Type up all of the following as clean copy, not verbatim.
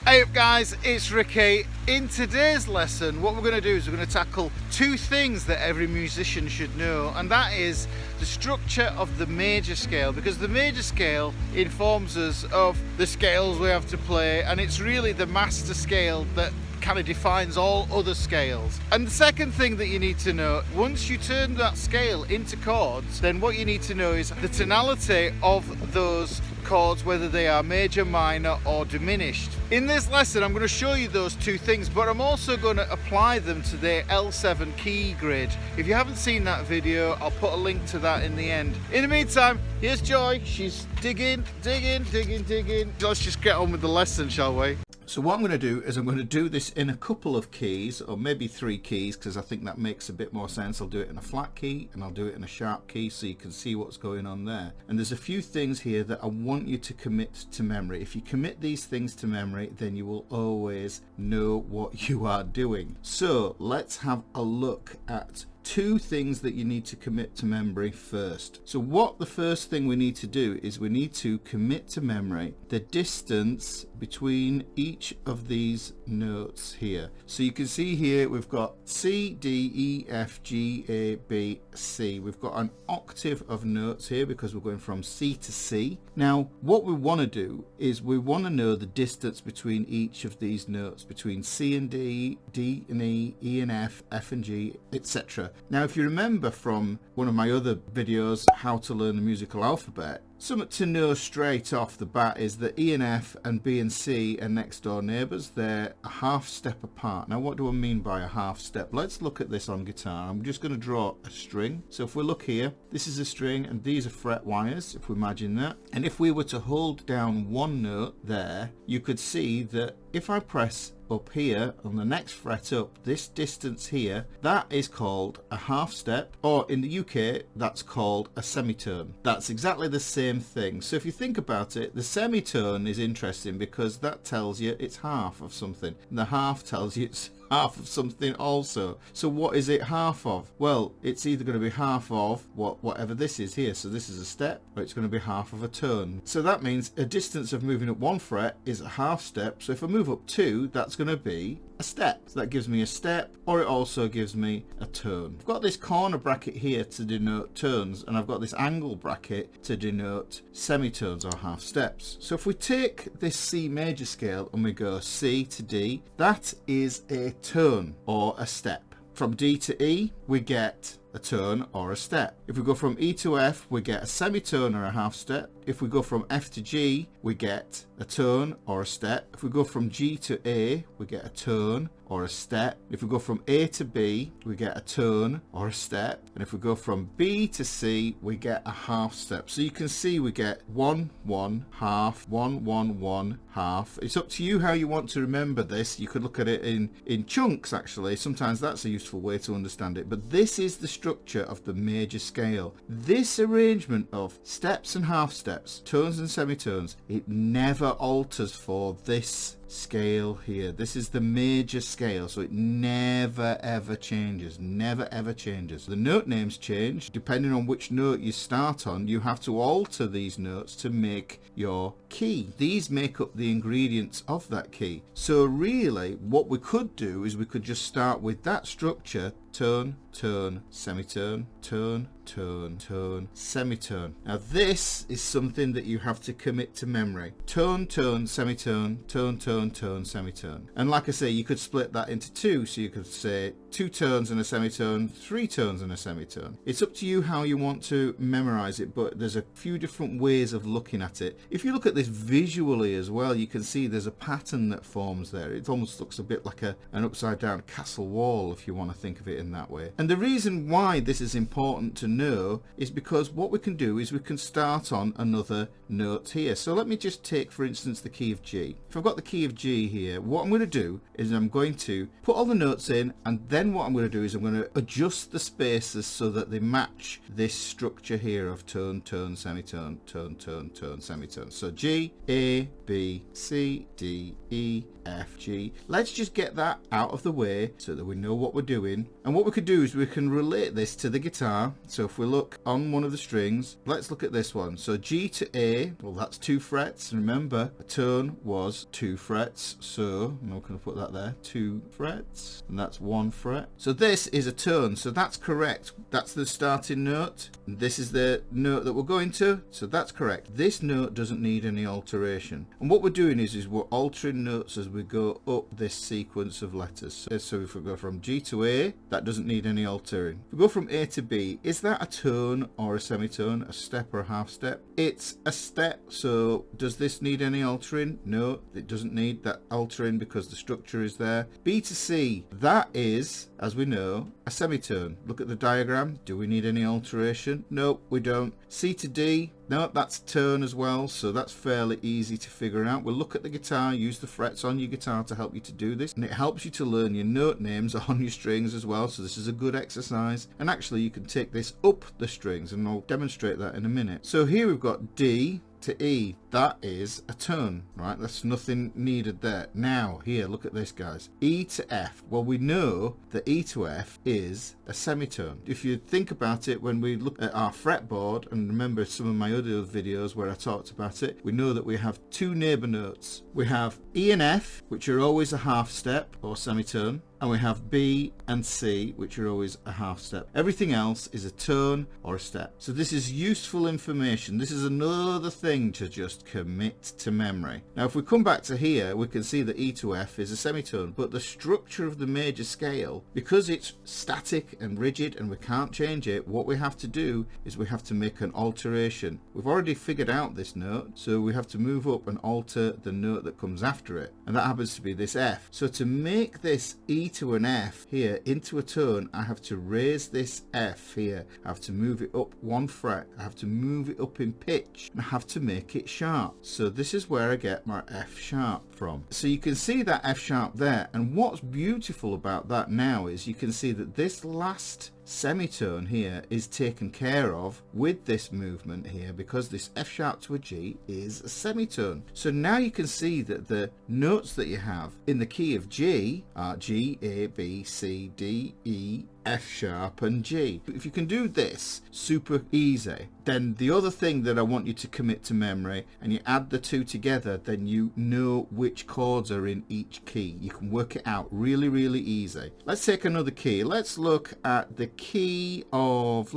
Hey up guys, it's Ricky. In today's lesson, what we're going to do is we're going to tackle two things that every musician should know, and that is the structure of the major scale, because the major scale informs us of the scales we have to play, and it's really the master scale that kind of defines all other scales. And the second thing that you need to know, once you turn that scale into chords, then what you need to know is the tonality of those chords, whether they are major, minor or diminished. In this lesson I'm going to show you those two things, but I'm also going to apply them to the L7 key grid. If you haven't seen that video, I'll put a link to that in the end. In the meantime, here's Joy. She's digging. Let's just get on with the lesson, shall we? So what I'm going to do is I'm going to do this in a couple of keys, or maybe 3 keys, because I think that makes a bit more sense. I'll do it in a flat key and I'll do it in a sharp key so you can see what's going on there. And there's a few things here that I want you to commit to memory. If you commit these things to memory, then you will always know what you are doing. So let's have a look at 2 things that you need to commit to memory first. So what the first thing we need to do is we need to commit to memory the distance between each of these notes here. So you can see here we've got C, D, E, F, G, A, B, C. We've got an octave of notes here because we're going from C to C. Now what we want to do is we want to know the distance between each of these notes, between C and D, D and E, E and F, F and G, etc. Now if you remember from one of my other videos, how to learn the musical alphabet, something to know straight off the bat is that E and F and B and C are next door neighbours. They're a half step apart. Now what do I mean by a half step? Let's look at this on guitar. I'm just going to draw a string. So if we look here, this is a string and these are fret wires, if we imagine that. And if we were to hold down one note there, you could see that if I press up here on the next fret up, this distance here, that is called a half step, or in the UK that's called a semitone. That's exactly the same thing. So if you think about it, the semitone is interesting because that tells you it's half of something, and the half tells you it's half of something also. So what is it half of? Well, it's either going to be half of whatever this is here. So this is a step, or it's going to be half of a tone. So that means a distance of moving up 1 fret is a half step. So if I move up 2, that's going to be a step. So that gives me a step, or it also gives me a tone. I've got this corner bracket here to denote tones, and I've got this angle bracket to denote semitones or half steps. So if we take this C major scale and we go C to D, that is a tone or a step. From D to E, we get a tone or a step. If we go from E to F, we get a semitone or a half step. If we go from F to G, we get a tone or a step. If we go from G to A, we get a tone or a step. If we go from A to B, we get a tone or a step. And if we go from B to C, we get a half step. So you can see we get 1 1 half, 1 1 1 half. It's up to you how you want to remember this. You could look at it in chunks actually. Sometimes that's a useful way to understand it. But this is the structure of the major scale. This arrangement of steps and half steps, tones and semitones, it never alters for this scale here. This is the major scale, so it never ever changes. Never ever changes. The note names change depending on which note you start on. You have to alter these notes to make your key. These make up the ingredients of that key. So really what we could do is we could just start with that structure: tone, tone, semitone, tone, tone, tone, semitone. Now this is something that you have to commit to memory. Tone, tone, semitone, tone, tone, tone, semitone. And like I say, you could split that into 2. So you could say 2 tones and a semitone, 3 tones and a semitone. It's up to you how you want to memorize it, but there's a few different ways of looking at it. If you look at this visually as well, you can see there's a pattern that forms there. It almost looks a bit like an upside down castle wall, if you want to think of it in that way. And the reason why this is important to know is because what we can do is we can start on another note here. So let me just take, for instance, the key of G. If I've got the key of G here, what I'm going to do is I'm going to put all the notes in, and then then what I'm going to do is I'm going to adjust the spaces so that they match this structure here of tone, tone, semitone, tone, tone, tone, semitone. So G, A, B, C, D, E, F, G. Let's just get that out of the way so that we know what we're doing. And what we could do is we can relate this to the guitar. So if we look on one of the strings, let's look at this one. So G to A, well, that's 2 frets. Remember, a tone was 2 frets. So I'm not going to put that there, 2 frets, and that's 1 fret. So this is a tone. So that's correct. That's the starting note. And this is the note that we're going to. So that's correct. This note doesn't need any alteration. And what we're doing is we're altering notes as we go up this sequence of letters. So if we go from G to A, that doesn't need any altering. If we go from A to B, is that a tone or a semitone, a step or a half step? It's a step. So does this need any altering? No, it doesn't need that altering because the structure is there. B to C, that is, as we know, a semitone. Look at the diagram. Do we need any alteration? No, we don't. C to D, no, that's a tone as well, so that's fairly easy to figure out. We'll look at the guitar, use the frets on your guitar to help you to do this, and it helps you to learn your note names on your strings as well, so this is a good exercise. And actually you can take this up the strings, and I'll demonstrate that in a minute. So here we've got D to E, that is a tone, right? That's nothing needed there. Now here, look at this, guys. E to F, well, we know that E to F is a semitone. If you think about it, when we look at our fretboard, and remember some of my other videos where I talked about it, we know that we have 2 neighbor notes. We have E and F, which are always a half step or semitone, and we have B and C, which are always a half step. Everything else is a tone or a step. So this is useful information. This is another thing to just commit to memory. Now if we come back to here, we can see that E to F is a semitone, but the structure of the major scale, because it's static and rigid and we can't change it, what we have to do is we have to make an alteration. We've already figured out this note, so we have to move up and alter the note that comes after it, and that happens to be this F. So to make this E to an F here into a tone, I have to raise this F here, I have to move it up 1 fret, I have to move it up in pitch, and I have to make it sharp. So this is where I get my F sharp from. So you can see that F sharp there, and what's beautiful about that now is you can see that this last semitone here is taken care of with this movement here, because this F sharp to a G is a semitone. So now you can see that the notes that you have in the key of G are G, A, B, C, D, E, F sharp and G. If you can do this super easy, then the other thing that I want you to commit to memory, and you add the 2 together, then you know which chords are in each key. You can work it out really, really easy. Let's take another key. Let's look at the key of,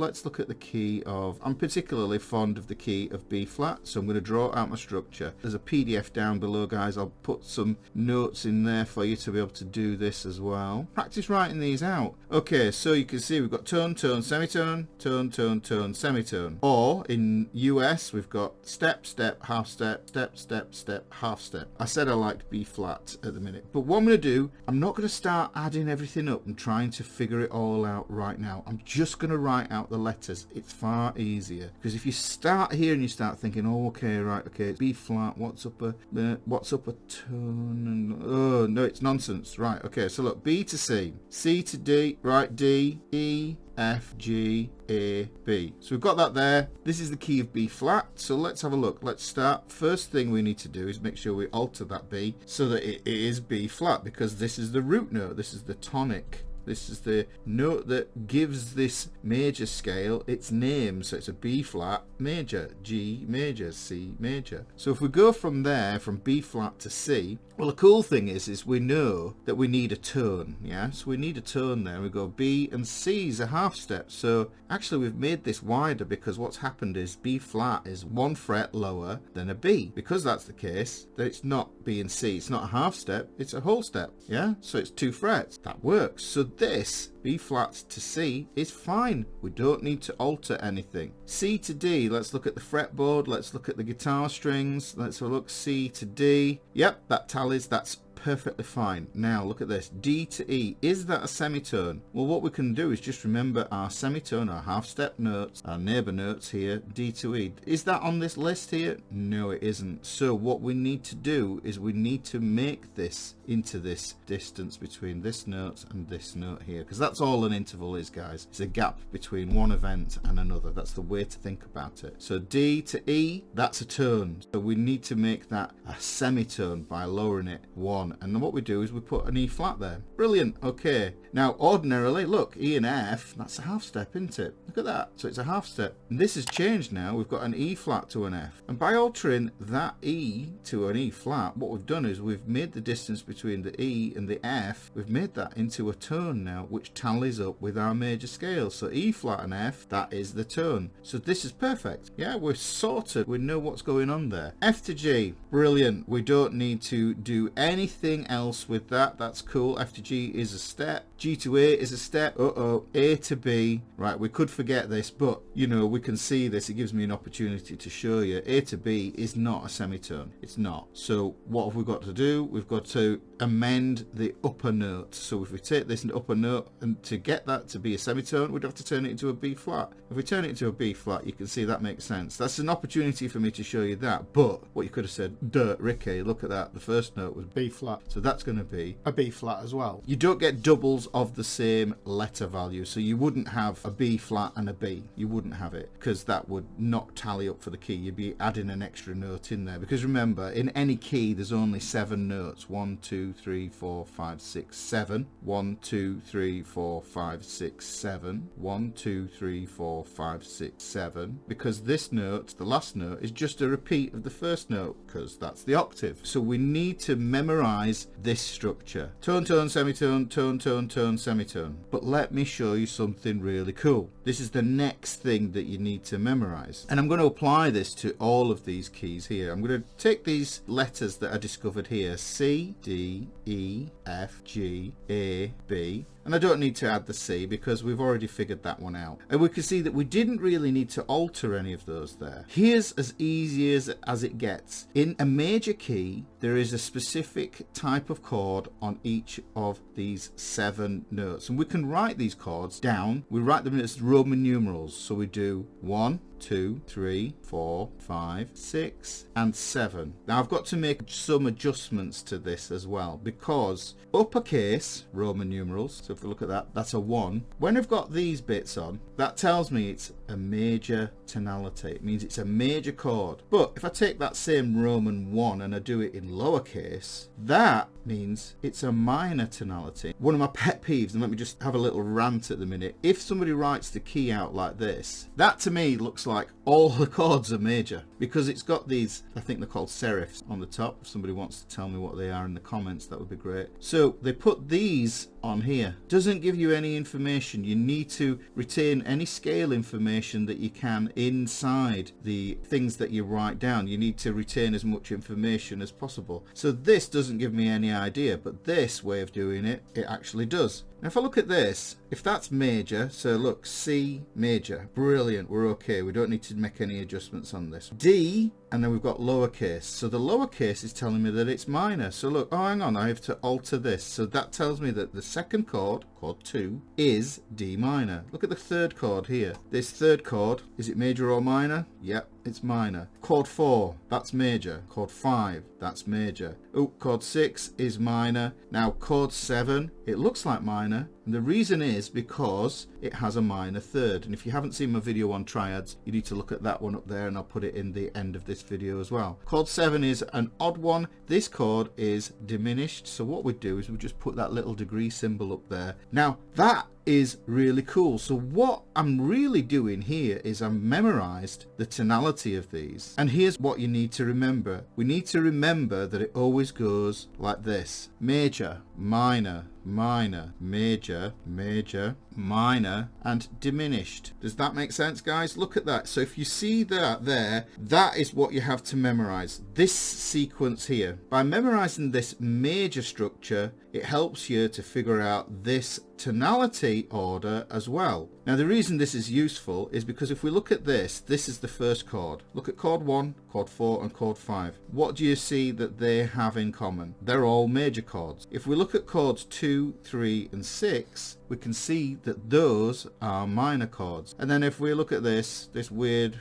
I'm particularly fond of the key of B flat, so I'm going to draw out my structure. There's a PDF down below, guys. I'll put some notes in there for you to be able to do this as well. Practice writing these out. Okay, so you can see we've got tone, tone, semitone, tone, tone, tone, semitone. Or in US, we've got step, step, half step, step, step, step, half step. I said I liked B flat at the minute, but what I'm going to do, I'm not going to start adding everything up and trying to figure it all out right now. I'm just going to write out the letters. It's far easier, because if you start here and you start thinking, oh, okay, right, okay, it's B flat, what's up a tone, and oh no, it's nonsense. Right, okay, so look, B to C, C to D, right, D, E, F, G, A, B. So we've got that there. This is the key of B flat. So let's have a look. Let's start. First thing we need to do is make sure we alter that B so that it is B flat, because this is the root note. This is the tonic. This is the note that gives this major scale its name. So it's a B flat major, G major, C major. So if we go from there, from B flat to C, well, the cool thing is we know that we need a tone. Yeah, so we need a tone there. We go B and C is a half step. So actually we've made this wider, because what's happened is B flat is 1 fret lower than a B. Because that's the case, that it's not B and C. It's not a half step, it's a whole step. Yeah, so it's 2 frets. That works. So this B flat to C is fine. We don't need to alter anything. C to D, let's look at the fretboard, let's look at the guitar strings, let's have a look. C to D, yep, that tallies, that's perfectly fine. Now look at this, D to E. Is that a semitone? Well, what we can do is just remember our semitone, our half step notes, our neighbour notes here, D to E. Is that on this list here? No, it isn't. So what we need to do is we need to make this into this distance between this note and this note here, because that's all an interval is, guys. It's a gap between one event and another. That's the way to think about it. So D to E, that's a tone. So we need to make that a semitone by lowering it one. And then what we do is we put an E flat there. Brilliant. Okay. Now, ordinarily, look, E and F, that's a half step, isn't it? Look at that. So it's a half step. And this has changed now. We've got an E flat to an F. And by altering that E to an E flat, what we've done is we've made the distance between the E and the F, we've made that into a tone now, which tallies up with our major scale. So E flat and F, that is the tone. So this is perfect. Yeah, we're sorted. We know what's going on there. F to G, brilliant. We don't need to do anything else with that. That's cool. F to G is a step. G to A is a step. A to B. Right, we could forget this, but you know, we can see this. It gives me an opportunity to show you. A to B is not a semitone. It's not. So what have we got to do? We've got to amend the upper note. So if we take this upper note, and to get that to be a semitone, we'd have to turn it into a B flat. If we turn it into a B flat, you can see that makes sense. That's an opportunity for me to show you that. But what you could have said, duh, Ricky, look at that. The first note was B flat. So that's going to be a B flat as well. You don't get doubles of the same letter value. So you wouldn't have a B flat and a B. You wouldn't have it, because that would not tally up for the key. You'd be adding an extra note in there. Because remember, in any key, there's only 7 notes. 1, 2, 3, 4, 5, 6, 7. 1, 2, 3, 4, 5, 6, 7. 1, 2, 3, 4, 5, 6, 7. Because this note, the last note, is just a repeat of the first note, because that's the octave. So we need to memorize this structure. Tone, tone, semitone, tone, tone, tone, semitone. But let me show you something really cool. This is the next thing that you need to memorize. And I'm going to apply this to all of these keys here. I'm going to take these letters that are discovered here, C, D, E, F, G, A, B. And I don't need to add the C because we've already figured that one out. And we can see that we didn't really need to alter any of those there. Here's as easy as it gets. In a major key, there is a specific type of chord on each of these 7 notes. And we can write these chords down. We write them as Roman numerals. So we do 1, 2, 3, 4, 5, 6, and 7. Now I've got to make some adjustments to this as well, because uppercase Roman numerals, so if we look at that, that's a 1. When I've got these bits on, that tells me it's a major tonality. It means it's a major chord. But if I take that same Roman 1 and I do it in lowercase, that means it's a minor tonality. One of my pet peeves, and let me just have a little rant at the minute, if somebody writes the key out like this, that to me looks like all the chords are major, because it's got these, I think they're called serifs on the top. If somebody wants to tell me what they are in the comments, that would be great. So they put these on here. Doesn't give you any information. You need to retain any scale information that you can inside the things that you write down. You need to retain as much information as possible. So this doesn't give me any idea, but this way of doing it, it actually does. Now if I look at this, if that's major, so look, C major, brilliant, we're okay, we don't need to make any adjustments on this. D, and then we've got lowercase, so the lowercase is telling me that it's minor. So look, oh hang on, I have to alter this, so that tells me that the second chord, chord 2, is D minor. Look at the third chord here. This third chord, is it major or minor? Yep, it's minor. Chord 4, that's major. Chord 5, that's major. Oh, chord 6 is minor. Now chord 7, it looks like minor, and the reason is because it has a minor third. And if you haven't seen my video on triads, you need to look at that one up there, and I'll put it in the end of this video as well. Chord 7 is an odd one. This chord is diminished, so what we do is we just put that little degree symbol up there. Now that is really cool. So what I'm really doing here is I've memorized the tonality of these, and here's what you need to remember. We need to remember that it always goes like this: major, minor, minor, major, major, minor, and diminished. Does that make sense, guys? Look at that. So if you see that there, that is what you have to memorize, this sequence here. By memorizing this major structure, it helps you to figure out this tonality C order as well. Now the reason this is useful is because if we look at this is the first chord. Look at chord 1, chord 4 and chord 5. What do you see that they have in common? They're all major chords. If we look at chords 2, 3 and 6, we can see that those are minor chords. And then if we look at this weird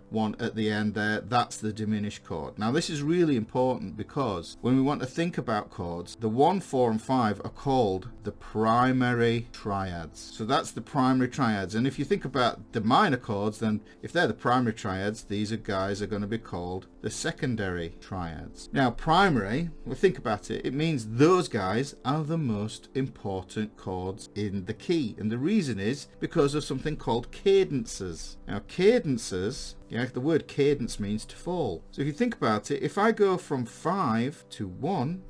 one at the end there, that's the diminished chord. Now this is really important because when we want to think about chords, the 1, 4 and 5 are called the primary triads. So that's the primary triads. And if you think about the minor chords, then if they're the primary triads, these guys are going to be called the secondary triads. Now primary, we think about it, it means those guys are the most important chords in the key, and the reason is because of something called cadences. Now cadences, the word cadence means to fall. So if you think about it, if I go from 5 to 1,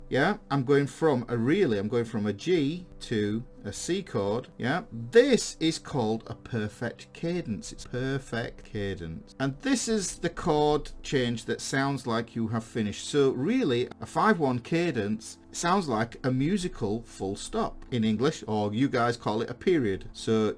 I'm going from a G to a C chord, this is called a perfect cadence. It's perfect cadence. And this is the chord change that sounds like you have finished. So really, a 5-1 cadence sounds like a musical full stop in English, or you guys call it a period. So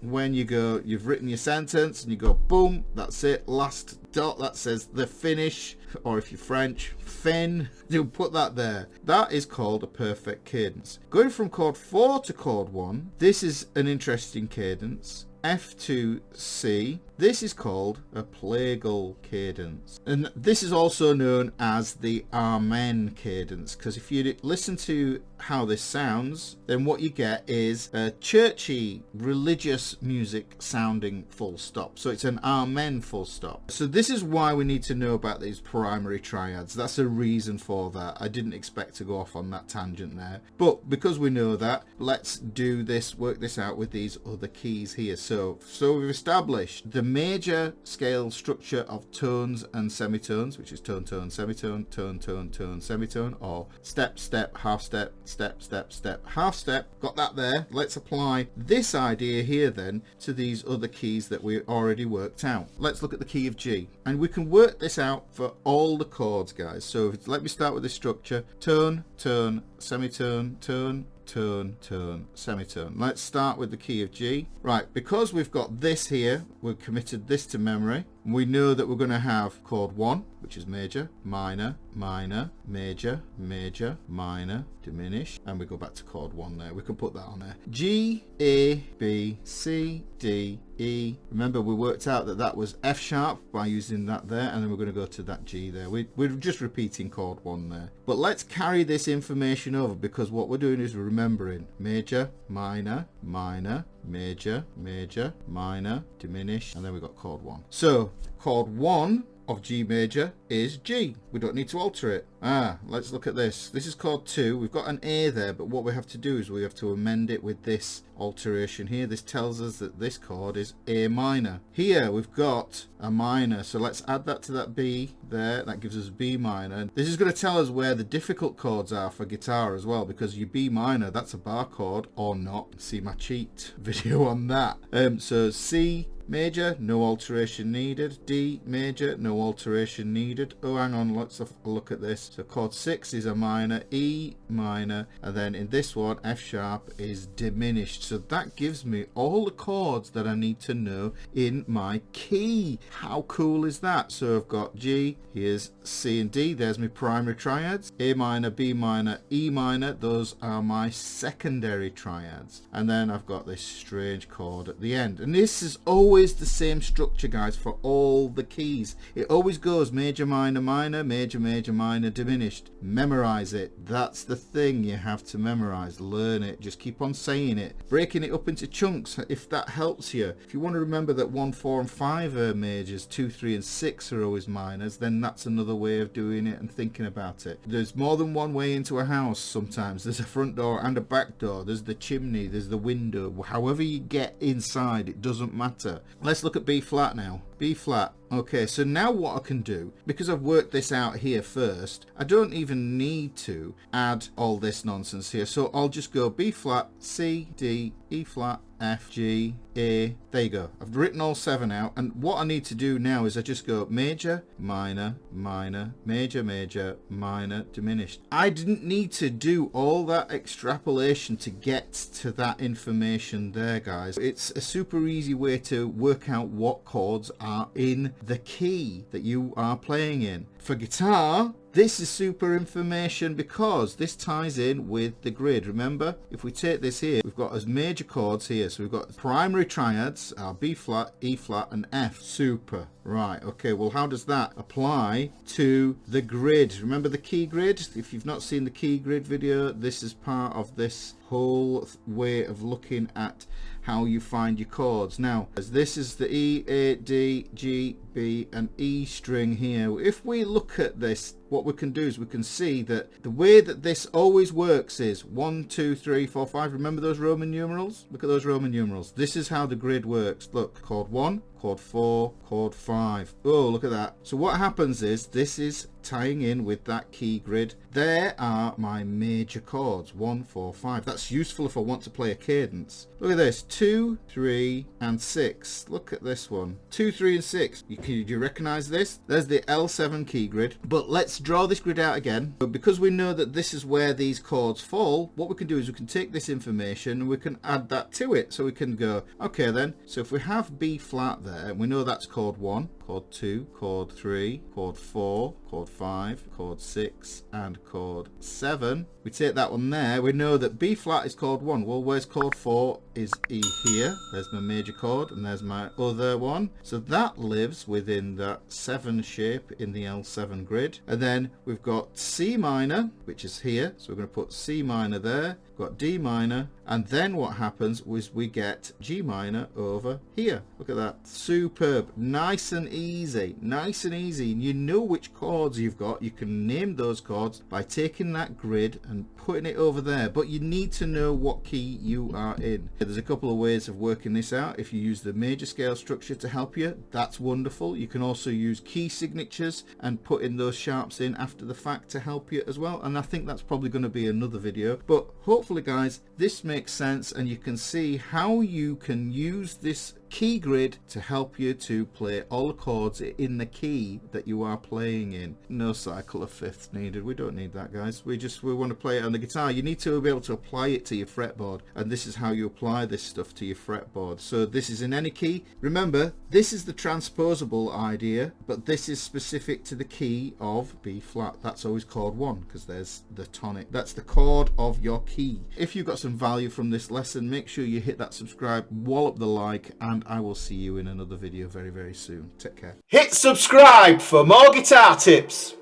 when you've written your sentence and you go boom, that's it, last dot, that says the finish, or if you're French, fin, you'll put that there. That is called a perfect cadence. Going from chord 4 to chord 1, this is an interesting cadence. F to C, this is called a plagal cadence, and this is also known as the Amen cadence, because if you listen to how this sounds, then what you get is a churchy religious music sounding full stop. So it's an Amen full stop. So this is why we need to know about these primary triads. That's a reason for that. I didn't expect to go off on that tangent there, but because we know that, let's work this out with these other keys here. So we've established the major scale structure of tones and semitones, which is tone, tone, semitone, tone, tone, tone, semitone, or step, step, half step, step, step, step, half step. Got that there. Let's apply this idea here then to these other keys that we already worked out. Let's look at the key of G, and we can work this out for all the chords, guys. So let me start with the structure: tone, tone, semitone, tone, tone, tone, semitone. Let's start with the key of G. Right, because we've got this here, we've committed this to memory. We know that we're going to have chord 1, which is major, minor, minor, major, major, minor, diminish, and we go back to chord 1 there. We can put that on there. G, A, B, C, D, E. Remember, we worked out that that was F sharp by using that there, and then we're going to go to that G there. We're just repeating chord 1 there. But let's carry this information over, because what we're doing is we're remembering major, minor, minor, major, major, minor, diminish, and then we've got chord 1. So chord 1 of G major is G. We don't need to alter it. Let's look at this. This is chord 2. We've got an A there, but what we have to do is we have to amend it with this alteration here. This tells us that this chord is A minor. Here we've got a minor, so let's add that to that B there. That gives us B minor. This is going to tell us where the difficult chords are for guitar as well, because your B minor, that's a bar chord or not. See my cheat video on that. So C major, no alteration needed. D major, no alteration needed. Oh, hang on, let's have a look at this. So chord 6 is a minor, E minor, and then in this one, F sharp is diminished. So that gives me all the chords that I need to know in my key. How cool is that? So I've got G, here's C and D, there's my primary triads. A minor, B minor, E minor, those are my secondary triads. And then I've got this strange chord at the end. And this is always the same structure, guys, for all the keys. It always goes major, minor, minor, major, major, minor, diminished. Memorize it. That's the thing you have to memorize. Learn it. Just keep on saying it. Breaking it up into chunks, if that helps you. If you want to remember that 1, 4 and 5 are majors, 2, 3 and 6 are always minors, then that's another way of doing it and thinking about it. There's more than one way into a house sometimes. There's a front door and a back door. There's the chimney, there's the window. However you get inside, it doesn't matter. Let's look at B flat now. B flat. Okay, so now what I can do, because I've worked this out here first, I don't even need to add all this nonsense here. So I'll just go B flat, C, D, E flat, F, G, A. There you go. I've written all 7 out. And what I need to do now is I just go major, minor, minor, major, major, minor, diminished. I didn't need to do all that extrapolation to get to that information there, guys. It's a super easy way to work out what chords are in the key that you are playing in. For guitar, this is super information because this ties in with the grid. Remember, if we take this here, we've got as major chords here. So we've got primary triads are B flat, E flat, and F. Super. Right, okay, well, how does that apply to the grid? Remember the key grid? If you've not seen the key grid video, this is part of this whole way of looking at how you find your chords. Now, as this is the E, A, D, G, B, and E string here. If we look at this, what we can do is we can see that the way that this always works is 1, 2, 3, 4, 5. Remember those Roman numerals? Look at those Roman numerals. This is how the grid works. Look, chord 1, chord 4, chord 5. Oh, look at that. So what happens is this is tying in with that key grid. There are my major chords, 1, 4, 5. That's useful if I want to play a cadence. Look at this, 2, 3, and 6. Look at this one, 2, 3, and 6. Do you recognize this? There's the L7 key grid. But let's draw this grid out again. But because we know that this is where these chords fall, what we can do is we can take this information and we can add that to it. So we can go, okay then, so if we have B flat there, we know that's chord 1, chord 2, chord 3, chord 4, chord 5, chord 6, and chord 7. We take that one there. We know that B flat is chord 1. Well, where's chord 4 is E here. There's my major chord, and there's my other one. So that lives within that 7 shape in the L7 grid. And then we've got C minor, which is here. So we're going to put C minor there. We've got D minor. And then what happens is we get G minor over here. Look at that. Superb. Nice and easy. Nice and easy. And you know which chords you've got. You can name those chords by taking that grid and putting it over there. But you need to know what key you are in. There's a couple of ways of working this out. If you use the major scale structure to help you, that's wonderful. You can also use key signatures and put in those sharps in after the fact to help you as well. And I think that's probably going to be another video. But hopefully, guys, this makes sense and you can see how you can use this key grid to help you to play all the chords in the key that you are playing in. No cycle of fifths needed. We don't need that, guys. We want to play it on the guitar. You need to be able to apply it to your fretboard, and this is how you apply this stuff to your fretboard. So this is in any key. Remember, this is the transposable idea, but this is specific to the key of B flat. That's always chord 1 because there's the tonic. That's the chord of your key. If you got some value from this lesson, make sure you hit that subscribe, wallop the like, and I will see you in another video very, very soon. Take care. Hit subscribe for more guitar tips.